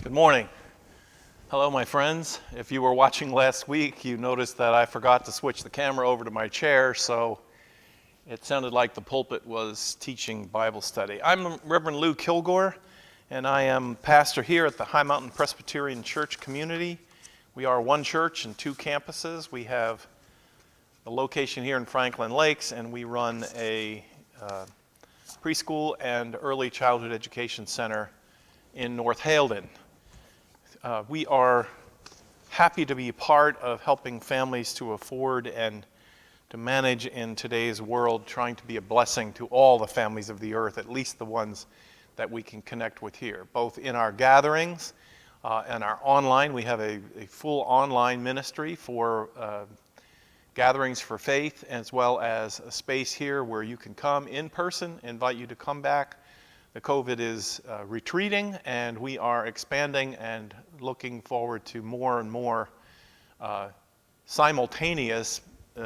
Good morning. Hello, my friends. If you were watching last week, you noticed that I forgot to switch the camera over to my chair, so it sounded like the pulpit was teaching Bible study. I'm Reverend Lou Kilgore, and I am pastor here at the High Mountain Presbyterian Church community. We are one church and two campuses. We have a location here in Franklin Lakes, and we run a preschool and early childhood education center in North Haledon. We are happy to be part of helping families to afford and to manage in today's world, trying to be a blessing to all the families of the earth, at least the ones that we can connect with here, both in our gatherings and our online. We have a full online ministry for gatherings for faith, as well as a space here where you can come in person, invite you to come back. The COVID is retreating, and we are expanding and looking forward to more and more simultaneous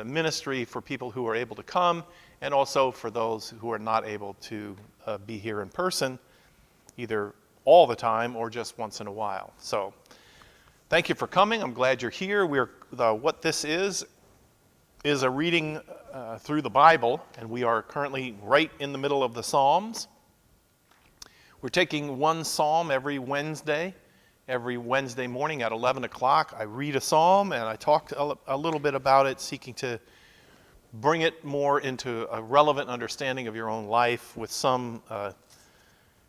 ministry for people who are able to come, and also for those who are not able to be here in person, either all the time or just once in a while. So thank you for coming. I'm glad you're here. What this is a reading through the Bible, and we are currently right in the middle of the Psalms. We're taking one psalm every Wednesday morning at 11 o'clock. I read a psalm and I talk a little bit about it, seeking to bring it more into a relevant understanding of your own life with some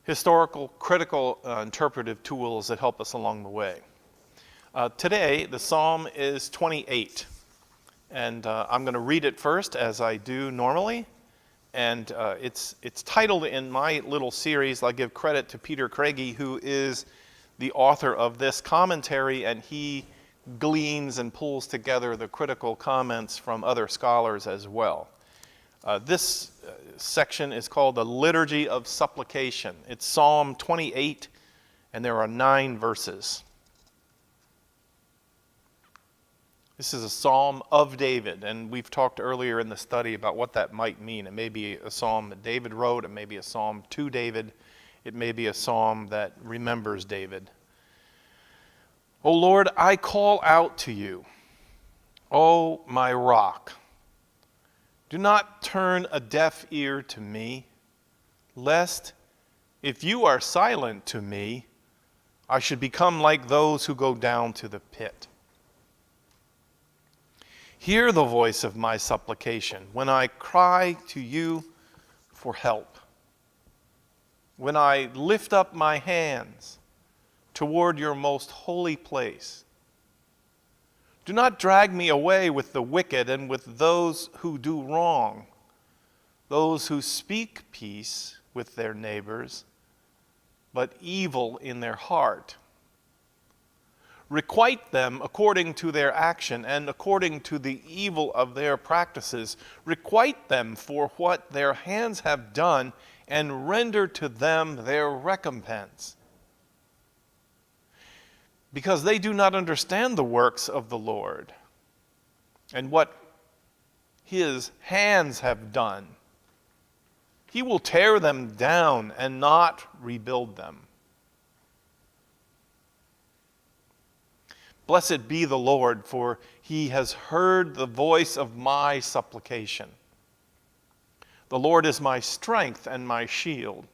historical, critical, interpretive tools that help us along the way. Today, the psalm is 28, and I'm going to read it first, as I do normally. And it's titled in my little series. I give credit to Peter Craigie, who is the author of this commentary, and he gleans and pulls together the critical comments from other scholars as well. This section is called the Liturgy of Supplication. It's Psalm 28, and there are 9 verses. This is a psalm of David, and we've talked earlier in the study about what that might mean. It may be a psalm that David wrote, it may be a psalm to David, it may be a psalm that remembers David. O Lord, I call out to you, O my rock. Do not turn a deaf ear to me, lest, if you are silent to me, I should become like those who go down to the pit. Hear the voice of my supplication when I cry to you for help. When I lift up my hands toward your most holy place. Do not drag me away with the wicked and with those who do wrong, those who speak peace with their neighbors, but evil in their heart. Requite them according to their action and according to the evil of their practices. Requite them for what their hands have done, and render to them their recompense. Because they do not understand the works of the Lord, and what his hands have done. He will tear them down and not rebuild them. Blessed be the Lord, for he has heard the voice of my supplication. The Lord is my strength and my shield.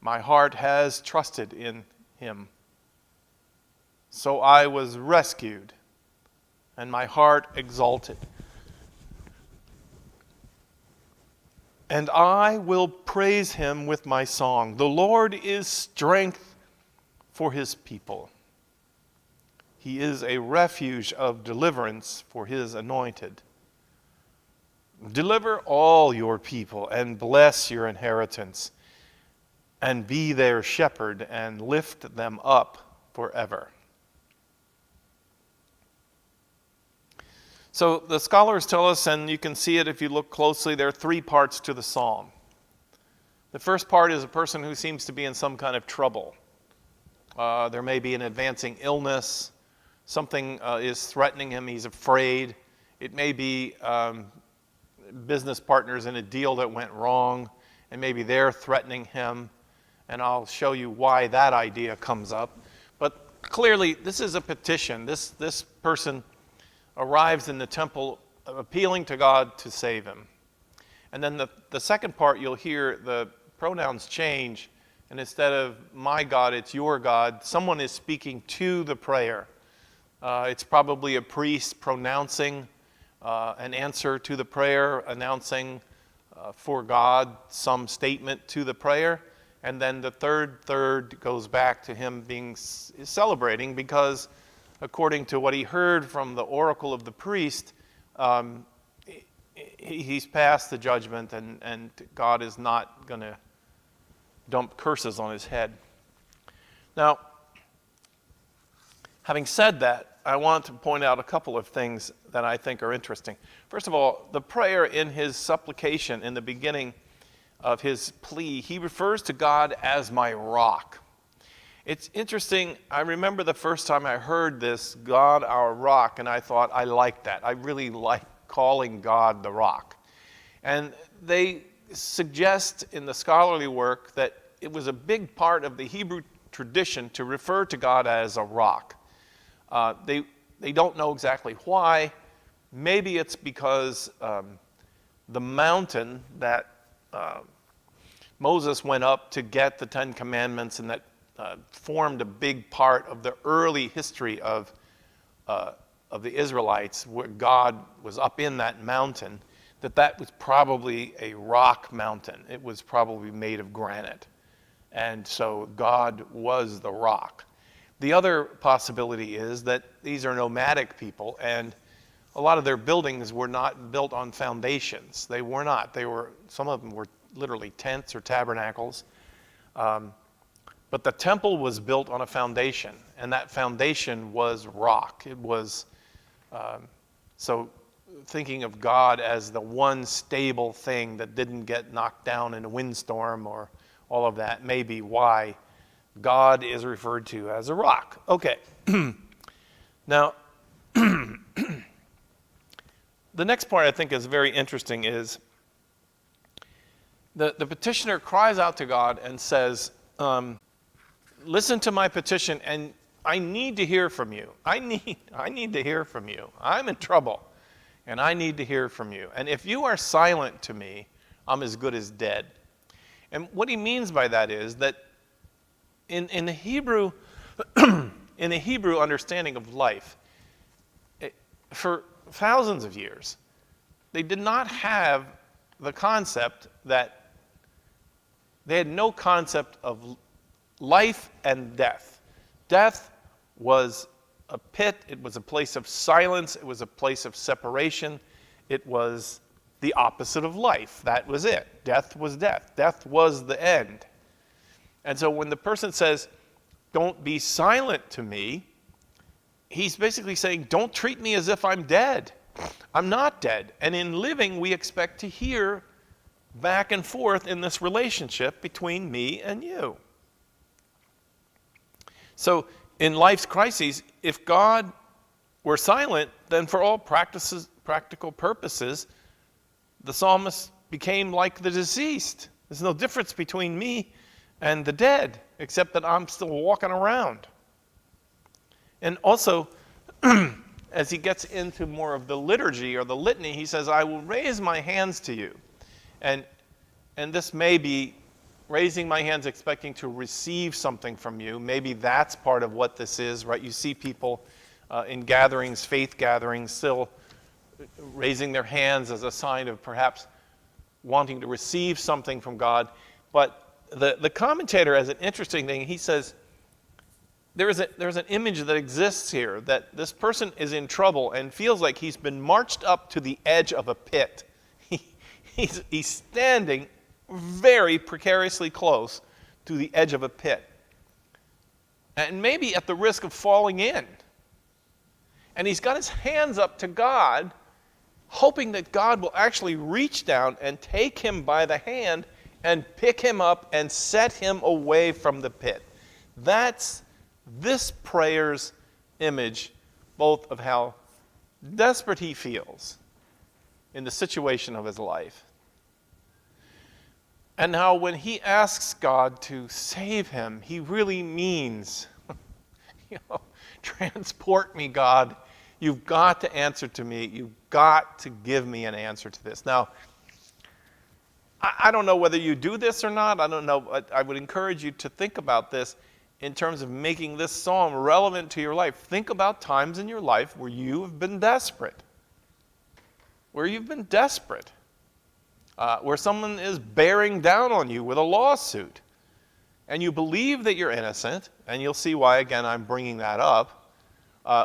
My heart has trusted in him. So I was rescued, and my heart exalted. And I will praise him with my song. The Lord is strength for his people. He is a refuge of deliverance for his anointed. Deliver all your people and bless your inheritance, and be their shepherd and lift them up forever. So the scholars tell us, and you can see it if you look closely, there are 3 parts to the psalm. The first part is a person who seems to be in some kind of trouble. There may be an advancing illness. Something is threatening him. He's afraid. It may be business partners in a deal that went wrong, and maybe they're threatening him. And I'll show you why that idea comes up. But clearly, this is a petition. This person arrives in the temple appealing to God to save him. And then the second part, you'll hear the pronouns change. And instead of my God, it's your God. Someone is speaking to the prayer. It's probably a priest pronouncing an answer to the prayer, announcing for God some statement to the prayer. And then the third goes back to him being celebrating, because according to what he heard from the oracle of the priest, he's passed the judgment, and God is not going to dump curses on his head. Now, having said that, I want to point out a couple of things that I think are interesting. First of all, the prayer in his supplication in the beginning of his plea, he refers to God as my rock. It's interesting. I remember the first time I heard this, God our rock, and I thought, I like that. I really like calling God the rock. And they suggest in the scholarly work that it was a big part of the Hebrew tradition to refer to God as a rock. They don't know exactly why. Maybe it's because the mountain that Moses went up to get the Ten Commandments, and that formed a big part of the early history of the Israelites, where God was up in that mountain, that was probably a rock mountain. It was probably made of granite. And so God was the rock. The other possibility is that these are nomadic people, and a lot of their buildings were not built on foundations. They were not. Some of them were literally tents or tabernacles. But the temple was built on a foundation, and that foundation was rock. It was, so thinking of God as the one stable thing that didn't get knocked down in a windstorm or all of that may be why God is referred to as a rock. Okay. Now, the next part I think is very interesting is the petitioner cries out to God and says, listen to my petition, and I need to hear from you. I need to hear from you. I'm in trouble, and I need to hear from you. And if you are silent to me, I'm as good as dead. And what he means by that is that in the Hebrew understanding of life, for thousands of years, they did not have the concept that they had no concept of life and death. Death was a pit. It was a place of silence. It was a place of separation. It was the opposite of life. That was it. Death was death. Death was the end. And so when the person says, don't be silent to me, he's basically saying, don't treat me as if I'm dead. I'm not dead. And in living, we expect to hear back and forth in this relationship between me and you. So in life's crises, if God were silent, then for all practical purposes, the psalmist became like the deceased. There's no difference between me and the dead, except that I'm still walking around. And also, as he gets into more of the liturgy or the litany, he says, I will raise my hands to you. And this may be raising my hands expecting to receive something from you. Maybe that's part of what this is, right? You see people in gatherings, faith gatherings, still raising their hands as a sign of perhaps wanting to receive something from God. But the commentator has an interesting thing. He says, there's an image that exists here, that this person is in trouble and feels like he's been marched up to the edge of a pit. He's standing very precariously close to the edge of a pit, and maybe at the risk of falling in. And he's got his hands up to God, hoping that God will actually reach down and take him by the hand and pick him up and set him away from the pit. That's this prayer's image, both of how desperate he feels in the situation of his life. And now when he asks God to save him, he really means, transport me, God. You've got to answer to me. You've got to give me an answer to this. Now, I don't know whether you do this or not. I don't know. I would encourage you to think about this in terms of making this psalm relevant to your life. Think about times in your life where you have been desperate. Where you've been desperate. Where someone is bearing down on you with a lawsuit. And you believe that you're innocent, and you'll see why, again, I'm bringing that up.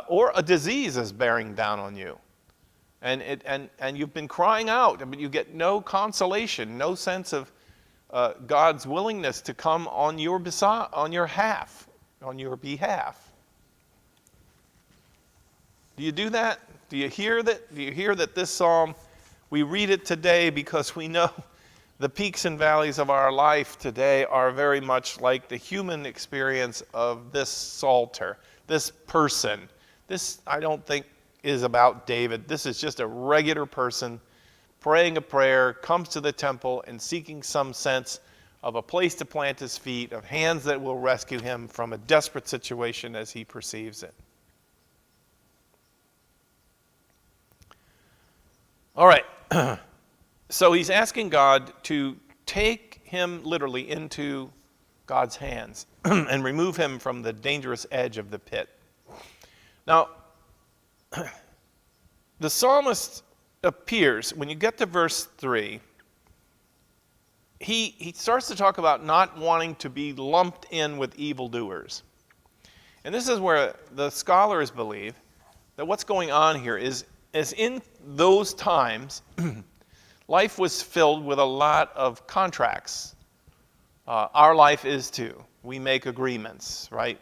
Or a disease is bearing down on you. And you've been crying out, but you get no consolation, no sense of God's willingness to come on your behalf. Do you do that? Do you hear that? Do you hear that this psalm, we read it today because we know the peaks and valleys of our life today are very much like the human experience of this psalter, this person. This, I don't think, is about David. This is just a regular person praying a prayer, comes to the temple and seeking some sense of a place to plant his feet, of hands that will rescue him from a desperate situation as he perceives it. All right. So he's asking God to take him literally into God's hands and remove him from the dangerous edge of the pit. Now, the psalmist appears, when you get to verse 3, he starts to talk about not wanting to be lumped in with evildoers. And this is where the scholars believe that what's going on here is in those times, life was filled with a lot of contracts. Our life is too. We make agreements, right?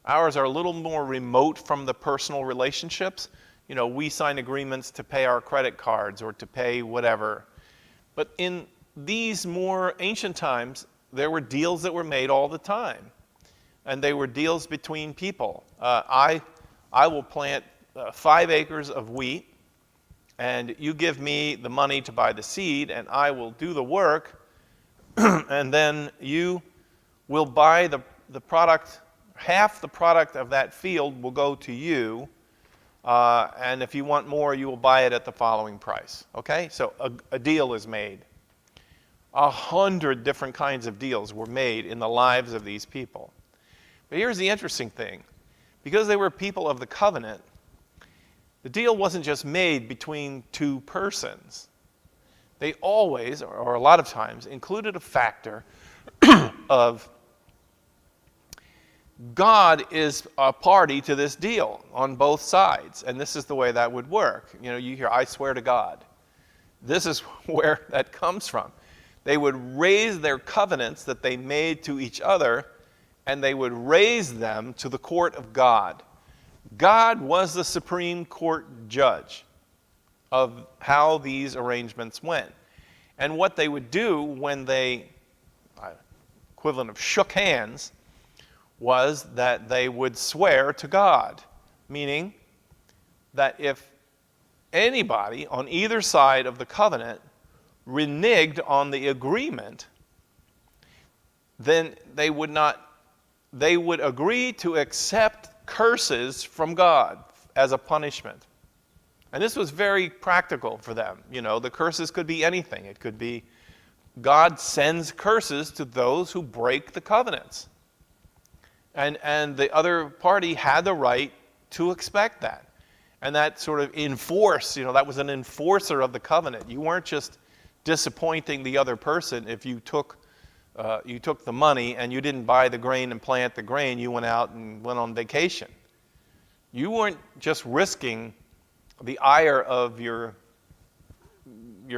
Ours are a little more remote from the personal relationships. You know, we sign agreements to pay our credit cards or to pay whatever. But in these more ancient times, there were deals that were made all the time. And they were deals between people. I will plant 5 acres of wheat, and you give me the money to buy the seed, and I will do the work, and then you will buy the product. Half the product of that field will go to you, and if you want more, you will buy it at the following price. Okay? So a deal is made. 100 different kinds of deals were made in the lives of these people. But here's the interesting thing. Because they were people of the covenant, the deal wasn't just made between 2 persons. They always, or a lot of times, included a factor of God is a party to this deal on both sides. And this is the way that would work. You know, you hear, I swear to God. This is where that comes from. They would raise their covenants that they made to each other, and they would raise them to the court of God. God was the supreme court judge of how these arrangements went. And what they would do when they, equivalent of shook hands, was that they would swear to God, meaning that if anybody on either side of the covenant reneged on the agreement, then they would agree to accept curses from God as a punishment. And this was very practical for them. You know, the curses could be anything. It could be God sends curses to those who break the covenants. And the other party had the right to expect that. And that sort of enforce, you know, that was an enforcer of the covenant. You weren't just disappointing the other person if you took the money and you didn't buy the grain and plant the grain. You went out and went on vacation. You weren't just risking the ire of your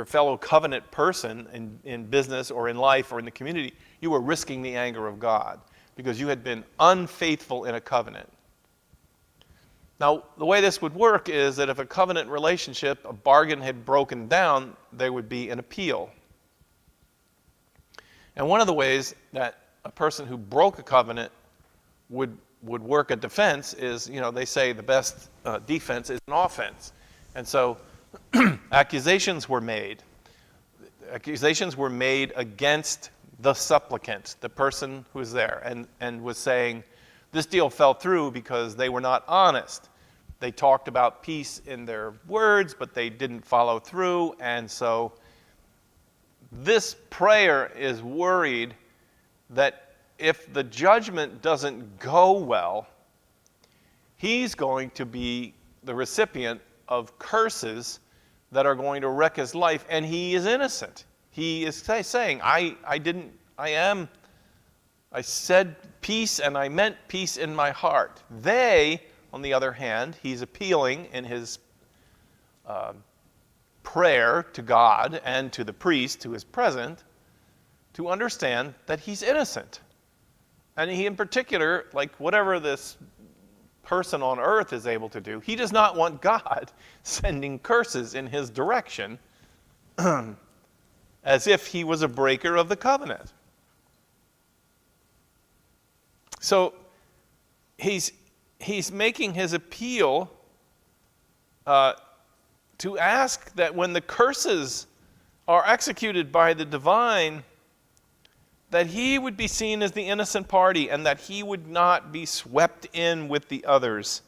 fellow covenant person in business or in life or in the community. You were risking the anger of God, because you had been unfaithful in a covenant. Now, the way this would work is that if a covenant relationship, a bargain had broken down, there would be an appeal. And one of the ways that a person who broke a covenant would work a defense is, you know, they say the best defense is an offense. And so accusations were made. accusations were made against the supplicant, the person who was there, and was saying this deal fell through because they were not honest. They talked about peace in their words, but they didn't follow through, and so this prayer is worried that if the judgment doesn't go well, he's going to be the recipient of curses that are going to wreck his life, and he is innocent. He is saying, I said peace, and I meant peace in my heart. They, on the other hand, he's appealing in his prayer to God and to the priest who is present to understand that he's innocent. And he, in particular, like whatever this person on earth is able to do, he does not want God sending curses in his direction as if he was a breaker of the covenant. So he's making his appeal to ask that when the curses are executed by the divine, that he would be seen as the innocent party and that he would not be swept in with the others.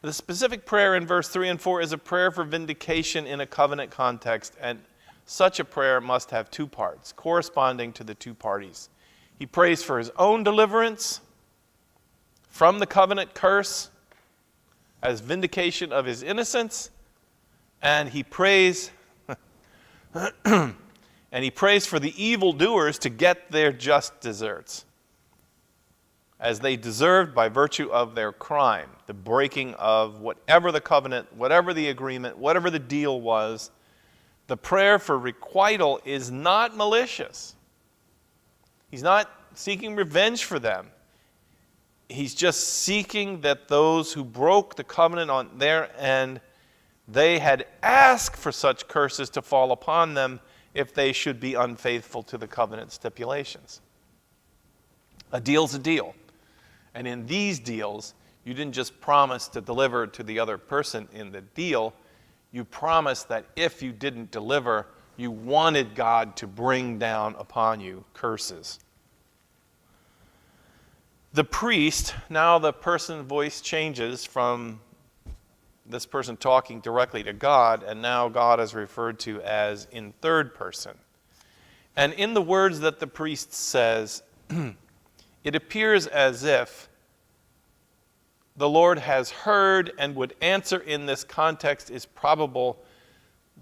The specific prayer in verse 3 and 4 is a prayer for vindication in a covenant context, and such a prayer must have two parts, corresponding to the two parties. He prays for his own deliverance from the covenant curse as vindication of his innocence, and he prays and he prays for the evildoers to get their just deserts, as they deserved by virtue of their crime, the breaking of whatever the covenant, whatever the agreement, whatever the deal was. The prayer for requital is not malicious. He's not seeking revenge for them. He's just seeking that those who broke the covenant on their end, they had asked for such curses to fall upon them if they should be unfaithful to the covenant stipulations. A deal's a deal. And in these deals, you didn't just promise to deliver to the other person in the deal. You promised that if you didn't deliver, you wanted God to bring down upon you curses. The priest, now the person's voice changes from this person talking directly to God, and now God is referred to as in third person. And in the words that the priest says, it appears as if the Lord has heard and would answer in this context. Is probable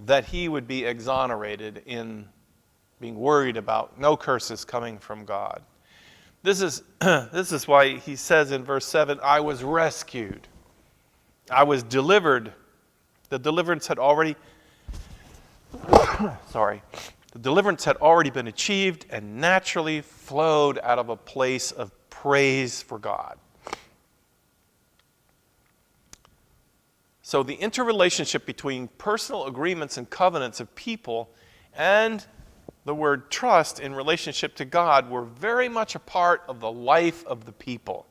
that he would be exonerated in being worried about no curses coming from God. This is why he says in verse 7, I was rescued. I was delivered. The deliverance had already The deliverance had already been achieved and naturally flowed out of a place of praise for God. So the interrelationship between personal agreements and covenants of people and the word trust in relationship to God were very much a part of the life of the people.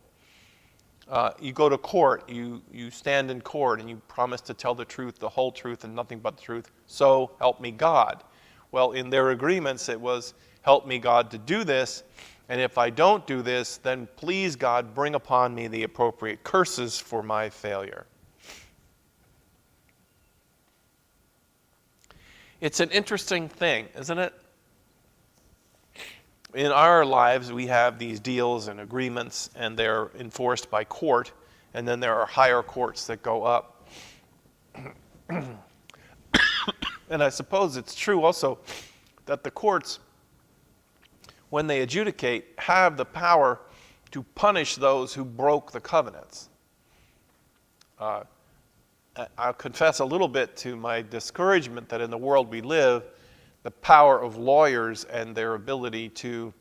You go to court, you stand in court, and you promise to tell the truth, the whole truth, and nothing but the truth. So help me God. Well, in their agreements, it was, help me God to do this, and if I don't do this, then please God bring upon me the appropriate curses for my failure. It's an interesting thing, isn't it? In our lives, we have these deals and agreements, and they're enforced by court, and then there are higher courts that go up. And I suppose it's true also that the courts, when they adjudicate, have the power to punish those who broke the covenants. I'll confess a little bit to my discouragement that in the world we live, the power of lawyers and their ability to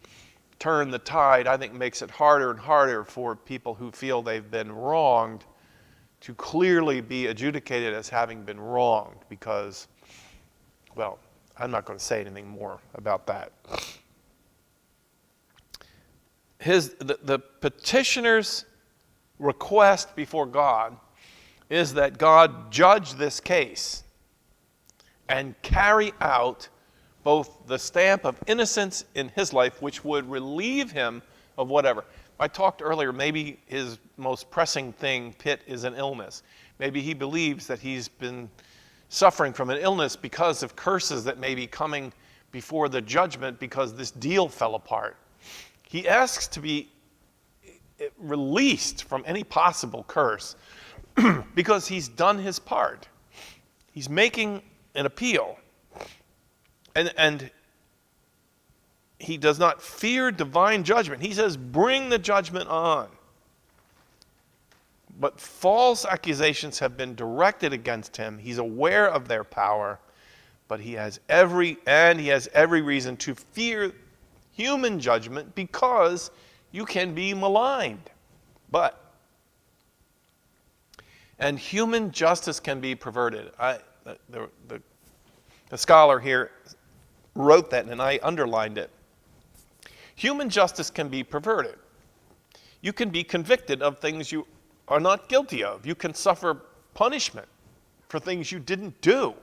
turn the tide, I think, makes it harder and harder for people who feel they've been wronged to clearly be adjudicated as having been wronged because, well, I'm not going to say anything more about that. The petitioner's request before God is that God judge this case and carry out both the stamp of innocence in his life, which would relieve him of whatever. I talked earlier, maybe his most pressing thing, Pitt, is an illness. Maybe he believes that he's been suffering from an illness because of curses that may be coming before the judgment because this deal fell apart. He asks to be released from any possible curse because he's done his part. He's making an appeal. And he does not fear divine judgment. He says, bring the judgment on. But false accusations have been directed against him. He's aware of their power, but he has every reason to fear human judgment because you can be maligned. And human justice can be perverted. The scholar here wrote that, and I underlined it. Human justice can be perverted. You can be convicted of things you are not guilty of. You can suffer punishment for things you didn't do.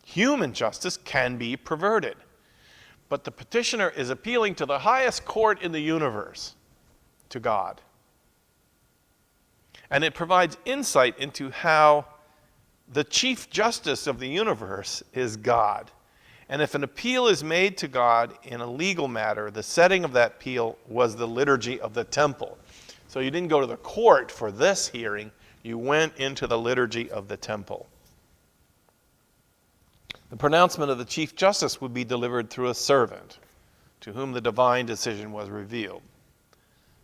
Human justice can be perverted. But the petitioner is appealing to the highest court in the universe, to God. And it provides insight into how the chief justice of the universe is God. And if an appeal is made to God in a legal matter, the setting of that appeal was the liturgy of the temple. So you didn't go to the court for this hearing, you went into the liturgy of the temple. The pronouncement of the Chief Justice would be delivered through a servant to whom the divine decision was revealed,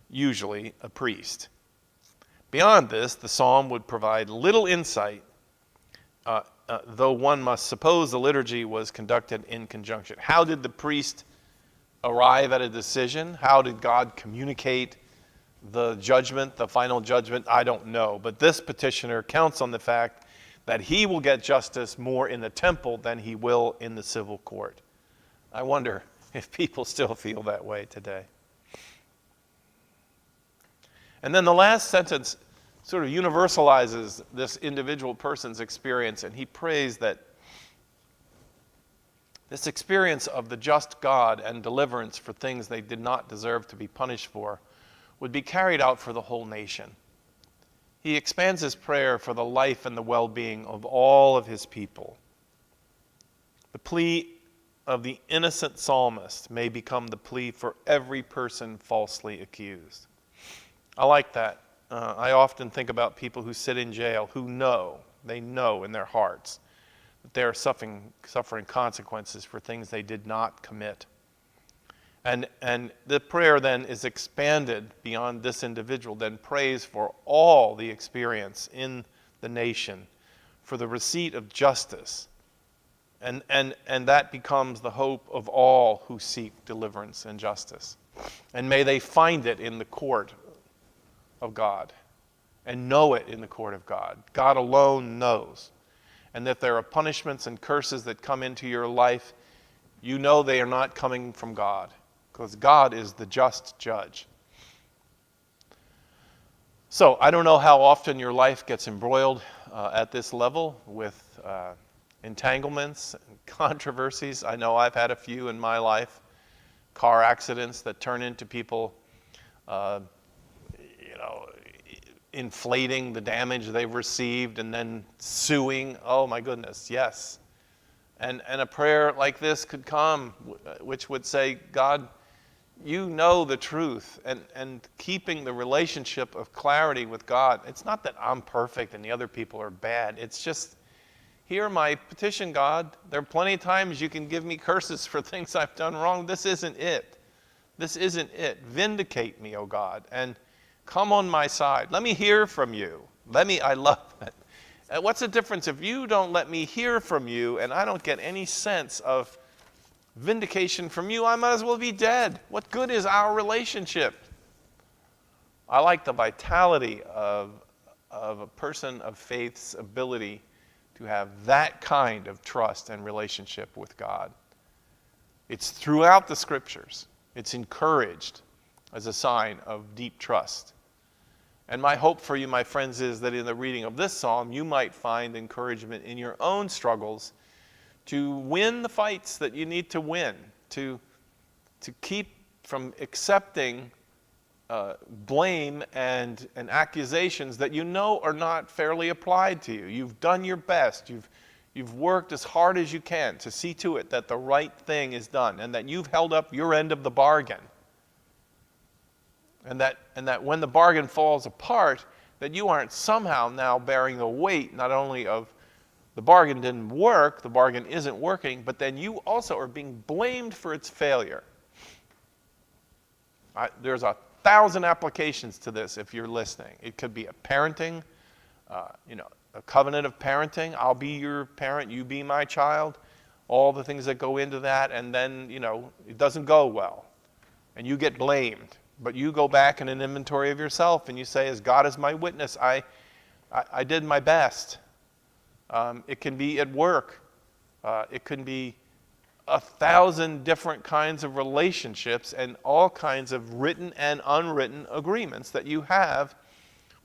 usually a priest. Beyond this, the psalm would provide little insight, though one must suppose the liturgy was conducted in conjunction. How did the priest arrive at a decision? How did God communicate the judgment, the final judgment? I don't know. But this petitioner counts on the fact that he will get justice more in the temple than he will in the civil court. I wonder if people still feel that way today. And then the last sentence sort of universalizes this individual person's experience, and he prays that this experience of the just God and deliverance for things they did not deserve to be punished for would be carried out for the whole nation. He expands his prayer for the life and the well-being of all of his people. The plea of the innocent psalmist may become the plea for every person falsely accused. I like that. I often think about people who sit in jail who they know in their hearts that they are suffering consequences for things they did not commit. And the prayer then is expanded beyond this individual, then prays for all the experience in the nation for the receipt of justice. And that becomes the hope of all who seek deliverance and justice. And may they find it in the court of God and know it in the court of God. God alone knows. And that there are punishments and curses that come into your life, you know they are not coming from God, because God is the just judge. So I don't know how often your life gets embroiled at this level with entanglements and controversies. I know I've had a few in my life. Car accidents that turn into people inflating the damage they've received and then suing. Oh my goodness, yes. And a prayer like this could come, which would say, God, you know the truth, and keeping the relationship of clarity with God. It's not that I'm perfect and the other people are bad. It's just, hear my petition, God. There are plenty of times you can give me curses for things I've done wrong. This isn't it. This isn't it. Vindicate me, O God, and come on my side. Let me hear from you. I love it. What's the difference if you don't let me hear from you and I don't get any sense of vindication from you? I might as well be dead. What good is our relationship? I like the vitality of a person of faith's ability to have that kind of trust and relationship with God. It's throughout the scriptures. It's encouraged as a sign of deep trust. And my hope for you, my friends, is that in the reading of this psalm, you might find encouragement in your own struggles to win the fights that you need to win, to keep from accepting blame and accusations that you know are not fairly applied to you. You've done your best. You've worked as hard as you can to see to it that the right thing is done and that you've held up your end of the bargain. And that when the bargain falls apart, that you aren't somehow now bearing the weight not only of the bargain didn't work, the bargain isn't working, but then you also are being blamed for its failure. There's 1,000 applications to this if you're listening. It could be a parenting, a covenant of parenting. I'll be your parent, you be my child. All the things that go into that, and then, it doesn't go well. And you get blamed. But you go back in an inventory of yourself and you say, as God is my witness, I did my best. It can be at work. It can be 1,000 different kinds of relationships and all kinds of written and unwritten agreements that you have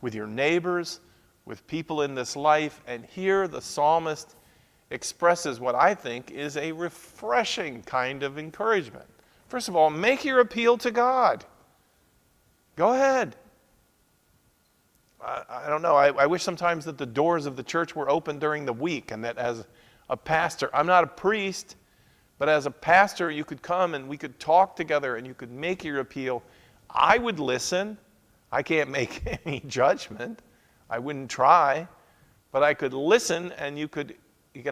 with your neighbors, with people in this life. And here the psalmist expresses what I think is a refreshing kind of encouragement. First of all, make your appeal to God. Go ahead. I don't know. I wish sometimes that the doors of the church were open during the week and that as a pastor, I'm not a priest, but as a pastor, you could come and we could talk together and you could make your appeal. I would listen. I can't make any judgment. I wouldn't try, but I could listen and you could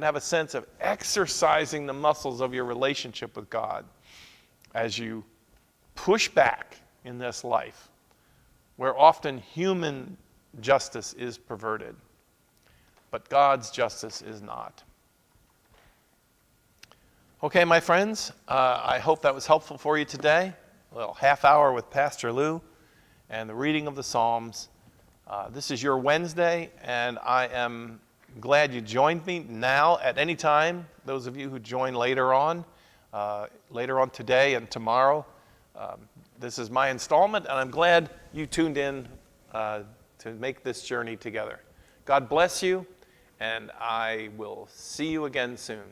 have a sense of exercising the muscles of your relationship with God as you push back in this life, where often human justice is perverted, but God's justice is not. Okay, my friends, I hope that was helpful for you today. A little half hour with Pastor Lou and the reading of the Psalms. This is your Wednesday, and I am glad you joined me now at any time. Those of you who join later on today and tomorrow, this is my installment, and I'm glad you tuned in to make this journey together. God bless you, and I will see you again soon.